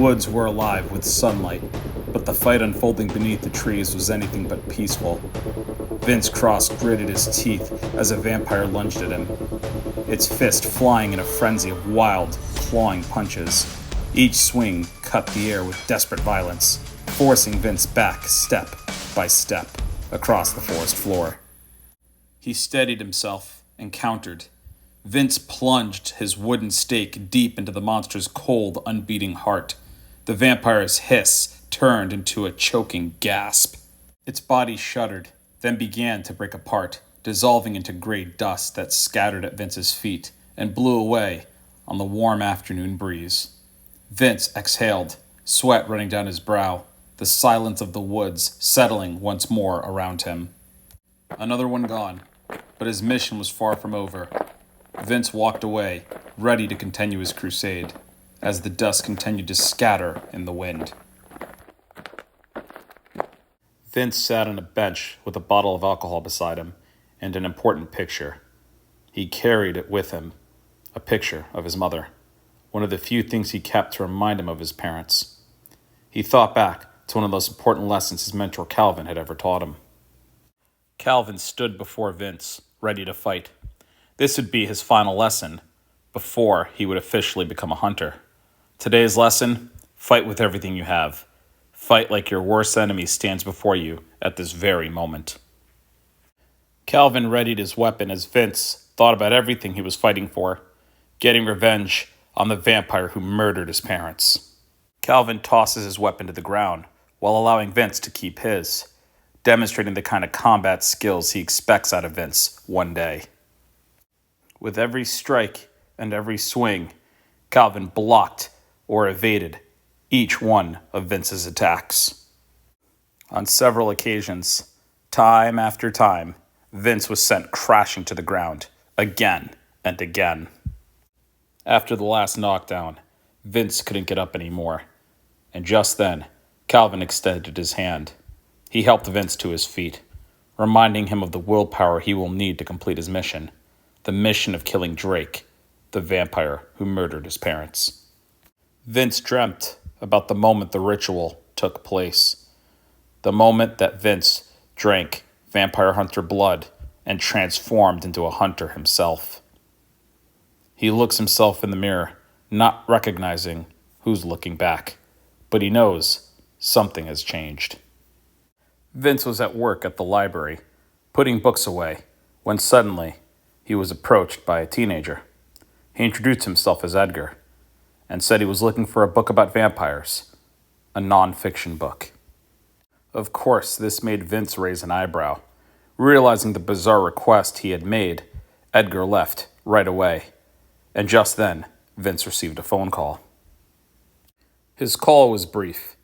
woods were alive with sunlight, but the fight unfolding beneath the trees was anything but peaceful. Vince Cross gritted his teeth as a vampire lunged at him, its fist flying in a frenzy of wild, clawing punches. Each swing cut the air with desperate violence, forcing Vince back step by step across the forest floor. He steadied himself and countered. Vince plunged his wooden stake deep into the monster's cold, unbeating heart. The vampire's hiss turned into a choking gasp. Its body shuddered, then began to break apart, dissolving into gray dust that scattered at Vince's feet and blew away on the warm afternoon breeze. Vince exhaled, sweat running down his brow, the silence of the woods settling once more around him. Another one gone, but his mission was far from over. Vince walked away, ready to continue his crusade, as the dust continued to scatter in the wind. Vince sat on a bench with a bottle of alcohol beside him and an important picture. He carried it with him, a picture of his mother, one of the few things he kept to remind him of his parents. He thought back to one of the most important lessons his mentor Calvin had ever taught him. Calvin stood before Vince, ready to fight. This would be his final lesson before he would officially become a hunter. Today's lesson: fight with everything you have. Fight like your worst enemy stands before you at this very moment. Calvin readied his weapon as Vince thought about everything he was fighting for, getting revenge on the vampire who murdered his parents. Calvin tosses his weapon to the ground while allowing Vince to keep his, demonstrating the kind of combat skills he expects out of Vince one day. With every strike and every swing, Calvin blocked or evaded each one of Vince's attacks. On several occasions, time after time, Vince was sent crashing to the ground, again and again. After the last knockdown, Vince couldn't get up anymore, and just then, Calvin extended his hand. He helped Vince to his feet, reminding him of the willpower he will need to complete his mission, the mission of killing Drake, the vampire who murdered his parents. Vince dreamt about the moment the ritual took place, the moment that Vince drank vampire hunter blood and transformed into a hunter himself. He looks himself in the mirror, not recognizing who's looking back, but he knows something has changed. Vince was at work at the library, putting books away, when suddenly he was approached by a teenager. He introduced himself as Edgar and said he was looking for a book about vampires, a non-fiction book. Of course, this made Vince raise an eyebrow. Realizing the bizarre request he had made, Edgar left right away, and just then, Vince received a phone call. His call was brief.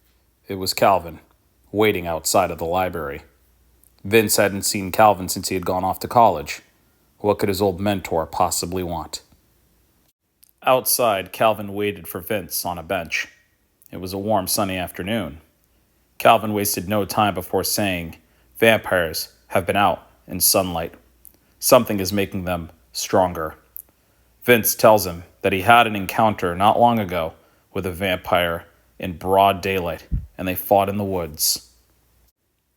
It was Calvin, waiting outside of the library. Vince hadn't seen Calvin since he had gone off to college. What could his old mentor possibly want? Outside, Calvin waited for Vince on a bench. It was a warm, sunny afternoon. Calvin wasted no time before saying, "Vampires have been out in sunlight. Something is making them stronger." Vince tells him that he had an encounter not long ago with a vampire in broad daylight, and they fought in the woods.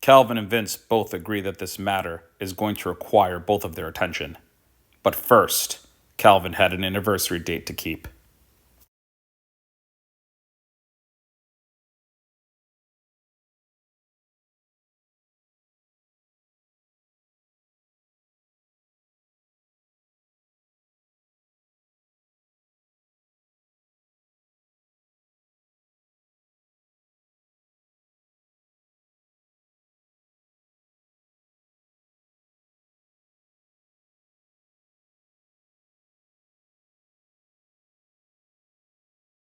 Calvin and Vince both agree that this matter is going to require both of their attention. But first, Calvin had an anniversary date to keep.